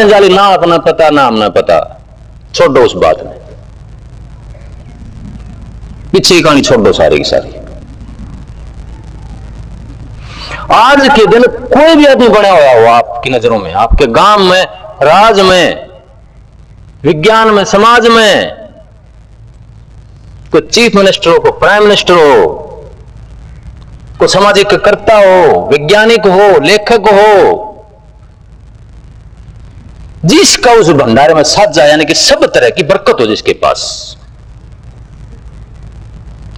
बातें जाली, ना अपना पता नाम ना पता, छोड़ो उस बात में, पीछे की कहानी छोड़ दो सारी की सारी। आज के दिन कोई भी आदमी बना हुआ हो आपकी नजरों में, आपके गांव में, राज में, विज्ञान में, समाज में, कोई चीफ मिनिस्टर हो, कोई प्राइम मिनिस्टर हो, कोई सामाजिक कर्ता हो, वैज्ञानिक हो, लेखक हो, जिसका उस भंडारे में साझा यानी कि सब तरह की बरकत हो जिसके पास,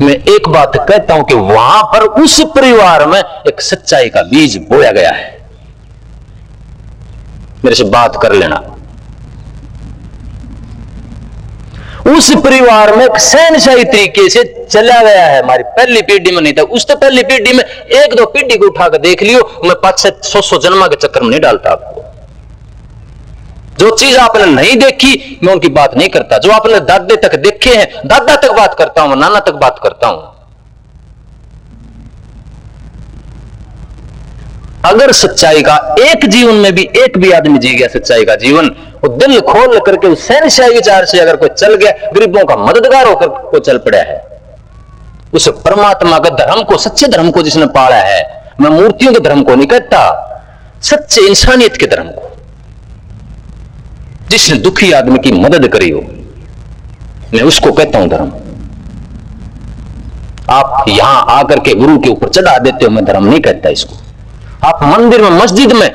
मैं एक बात कहता हूं कि वहां पर उस परिवार में एक सच्चाई का बीज बोया गया है। मेरे से बात कर लेना। उस परिवार में सहनशाही तरीके से चला गया है। हमारी पहली पीढ़ी में नहीं था, उस तो पहली पीढ़ी में एक दो पीढ़ी को उठाकर देख लियो, मैं 500-600 जन्मा के चक्कर में नहीं डालता आपको। जो चीज आपने नहीं देखी मैं उनकी बात नहीं करता, जो आपने दादे तक देखे हैं, दादा तक बात करता हूं, नाना तक बात करता हूं। अगर सच्चाई का एक जीवन में भी एक भी आदमी जी गया सच्चाई का जीवन, वो दिल खोल करके उस सहनशाही विचार से अगर कोई चल गया, गरीबों का मददगार होकर को चल पड़ा है, उस परमात्मा के धर्म को, सच्चे धर्म को जिसने पाला है, मैं मूर्तियों के धर्म को नहीं कहता, सच्चे इंसानियत के धर्म को, जिसने दुखी आदमी की मदद करी हो, मैं उसको कहता हूं धर्म। आप यहां आकर के गुरु के ऊपर चढ़ा देते हो, मैं धर्म नहीं कहता इसको। आप मंदिर में, मस्जिद में,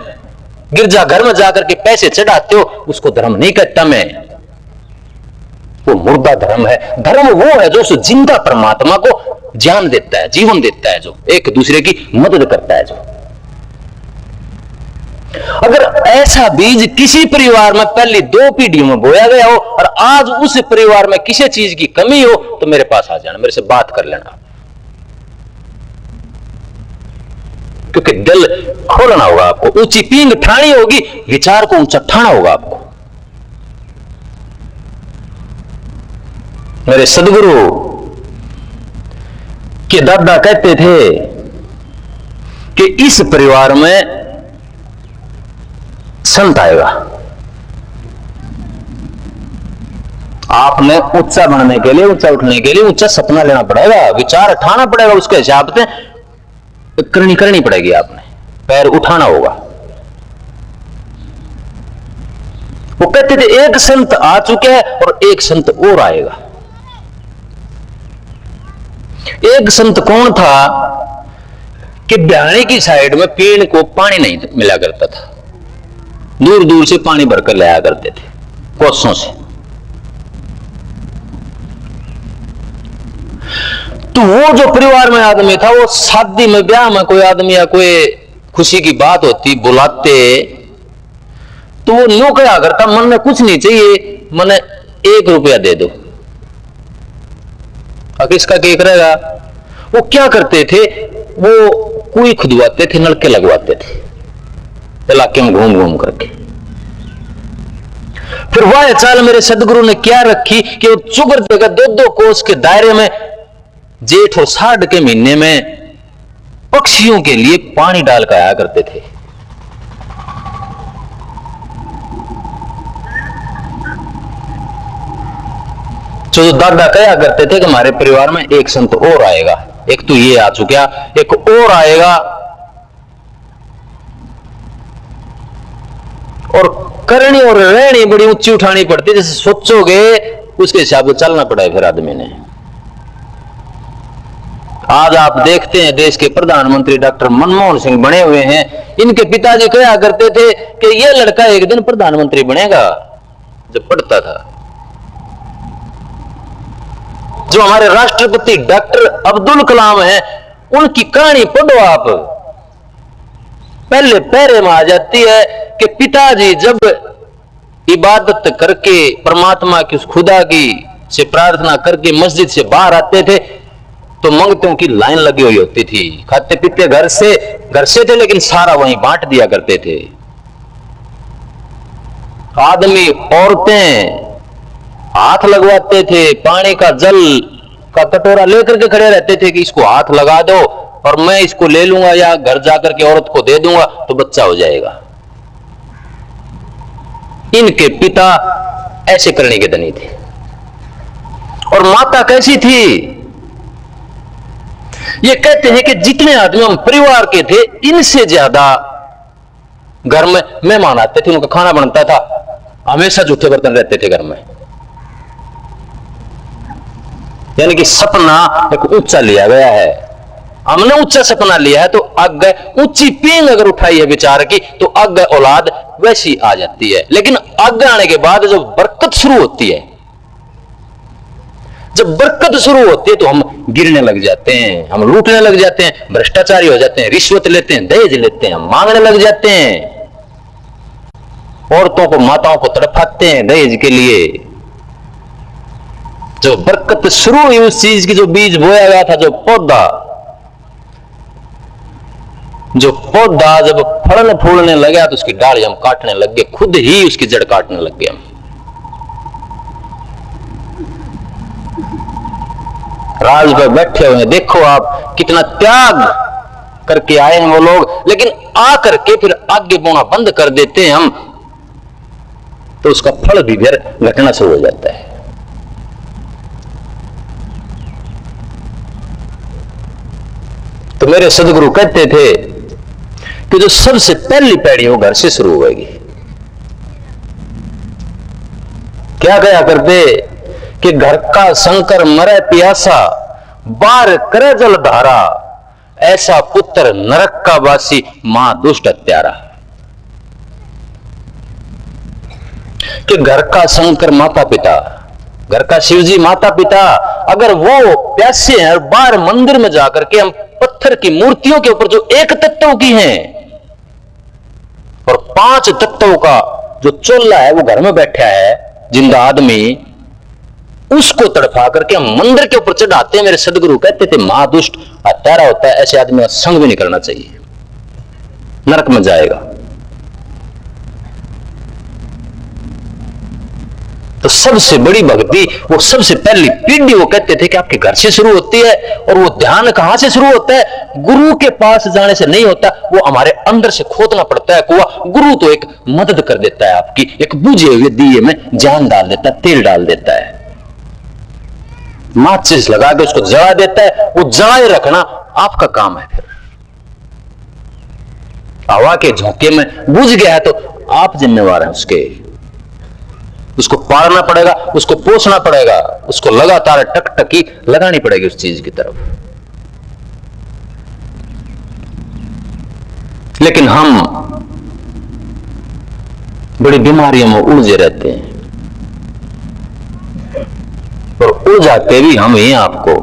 गिरजा घर में जाकर के पैसे चढ़ाते हो, उसको धर्म नहीं कहता मैं, वो मुर्दा धर्म है। धर्म वो है जो उस जिंदा परमात्मा को ज्ञान देता है, जीवन देता है, जो एक दूसरे की मदद करता है। जो अगर ऐसा बीज किसी परिवार में पहली 2 पीढ़ियों में बोया गया हो और आज उस परिवार में किसी चीज की कमी हो, तो मेरे पास आ जाना, मेरे से बात कर लेना, क्योंकि दिल खोलना होगा आपको, ऊंची पींग ठानी होगी, विचार को ऊंचा ठाना होगा आपको। मेरे सदगुरु के दादा कहते थे कि इस परिवार में संत आएगा, आपने ऊंचा बनने के लिए, ऊंचा उठने के लिए ऊंचा सपना लेना पड़ेगा, विचार ठाना पड़ेगा, उसके हिसाब से करनी पड़ेगी, आपने पैर उठाना होगा। वो कहते थे एक संत आ चुके हैं और एक संत और आएगा। एक संत कौन था कि बिहारी की साइड में पेड़ को पानी नहीं मिला करता था, दूर दूर से पानी भरकर लाया करते थे कोसों से। तो वो जो परिवार में आदमी था, वो शादी में, ब्याह में कोई आदमी या कोई खुशी की बात होती, बुलाते, तो वो नो क्या करता, मन में कुछ नहीं चाहिए, मन 1 रुपया दे दो। अब इसका क्या करेगा? वो क्या करते थे, वो कुएं खुदवाते थे, नलके लगवाते थे इलाके में घूम घूम करके। फिर वह चाल मेरे सदगुरु ने क्या रखी कि वो चुगर देगा 2-2 कोस के दायरे में, जेठ और साढ़ के महीने में पक्षियों के लिए पानी डालकर आया करते थे। जो दादा कहा करते थे कि हमारे परिवार में एक संत और आएगा, एक तो ये आ चुका, एक और आएगा, और करनी और रहनी बड़ी ऊंची उठानी पड़ती, जैसे सोचोगे उसके हिसाब से चलना पड़ा है फिर आदमी ने। आज आप देखते हैं देश के प्रधानमंत्री डॉक्टर मनमोहन सिंह बने हुए हैं, इनके पिताजी कहा करते थे कि यह लड़का एक दिन प्रधानमंत्री बनेगा, जब पढ़ता था। जो हमारे राष्ट्रपति डॉक्टर अब्दुल कलाम हैं, उनकी कहानी पढ़ो आप, पहले पैरे में आ जाती है कि पिताजी जब इबादत करके परमात्मा की, उस खुदा की से प्रार्थना करके मस्जिद से बाहर आते थे तो मंगतों की लाइन लगी हुई होती थी। खाते पीते घर से थे, लेकिन सारा वहीं बांट दिया करते थे। आदमी, औरतें हाथ लगवाते थे, पानी का जल का कटोरा लेकर के खड़े रहते थे कि इसको हाथ लगा दो और मैं इसको ले लूंगा या घर जाकर के औरत को दे दूंगा तो बच्चा हो जाएगा। इनके पिता ऐसे करने के धनी थे। और माता कैसी थी? ये कहते हैं कि जितने आदमी हम परिवार के थे, इनसे ज्यादा घर में मेहमान आते थे, उनका खाना बनता था, हमेशा जूठे बर्तन रहते थे घर में। यानी कि सपना एक ऊंचा लिया गया है। हमने ऊंचा सपना लिया है तो आगे ऊंची पींग अगर उठाई है विचार की तो आगे औलाद वैसी आ जाती है। लेकिन आगे आने के बाद जब बरकत शुरू होती है, जब बरकत शुरू होती है तो हम गिरने लग जाते हैं, हम लूटने लग जाते हैं, भ्रष्टाचारी हो जाते हैं, रिश्वत लेते हैं, दहेज लेते हैं, हम मांगने लग जाते हैं, औरतों को माताओं को तड़पाते हैं दहेज के लिए। जो बरकत शुरू हुई उस चीज की, जो बीज बोया गया था, जो पौधा जब फलने फूलने लगा तो उसकी डाली हम काटने लग गए, खुद ही उसकी जड़ काटने लग गए हम। राज पे बैठे हुए हैं, देखो आप कितना त्याग करके आए हैं वो लोग, लेकिन आ करके फिर आगे बोना बंद कर देते हैं हम, तो उसका फल भी फिर घटना शुरू हो जाता है। तो मेरे सदगुरु कहते थे कि जो सबसे पहली पैड़ी वो घर से शुरू होगी। क्या कहा करते कि घर का शंकर मरे प्यासा, बार करे जल धारा, ऐसा पुत्र नरक का वासी, मां दुष्ट हत्यारा। कि घर का शंकर माता पिता, घर का शिवजी माता पिता, अगर वो प्यासे हैं और बाहर मंदिर में जाकर के हम पत्थर की मूर्तियों के ऊपर जो एक तत्व की हैं और 5 तत्वों का जो चोला है वो घर में बैठा है जिंदा आदमी, उसको तड़पा करके हम मंदिर के ऊपर चढ़ाते हैं। मेरे सदगुरु कहते थे महादुष्ट हत्यारा होता है, ऐसे आदमी का संग भी नहीं करना चाहिए, नरक में जाएगा। तो सबसे बड़ी भक्ति, वो सबसे पहली पीढ़ी, वो कहते थे कि आपके घर से शुरू होती है। और वो ध्यान कहां से शुरू होता है? गुरु के पास जाने से नहीं होता, वो हमारे अंदर से खोदना पड़ता है कुआं। गुरु तो एक मदद कर देता है, आपकी एक बुझे हुए दिए में जान डाल देता है, तेल डाल देता है, माचिस लगा के उसको जला देता है। वो जलाए रखना आपका काम है। फिर हवा के झोंके में बुझ गया है तो आप जिम्मेवार हैं उसको पालना पड़ेगा, उसको पोषना पड़ेगा, उसको लगातार टकटकी लगानी पड़ेगी उस चीज की तरफ। लेकिन हम बड़ी बीमारियों में उलझे रहते हैं और उलझाते भी हम ही आपको,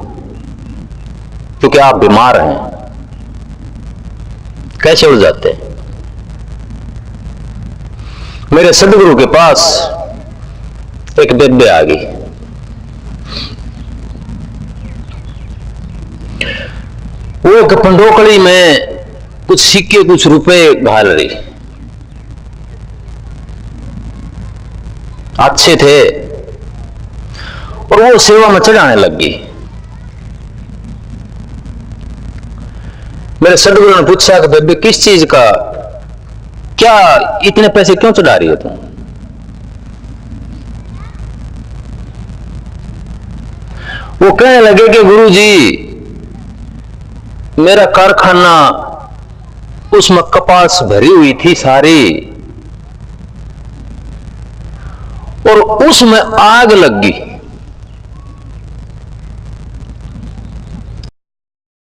क्योंकि आप बीमार हैं। कैसे उलझाते हैं? मेरे सदगुरु के पास एक बेबे आ गई। वो पंडोकड़ी में कुछ सिक्के कुछ रुपए घाल रही, अच्छे थे, और वो सेवा में चढ़ाने लग गई। मेरे सदगुरु ने पूछा कि बेबे किस चीज का, क्या इतने पैसे क्यों चढ़ा रही है तुम? वो कहने लगे कि गुरुजी, मेरा कारखाना, उसमें कपास भरी हुई थी सारी, और उसमें आग लग गई।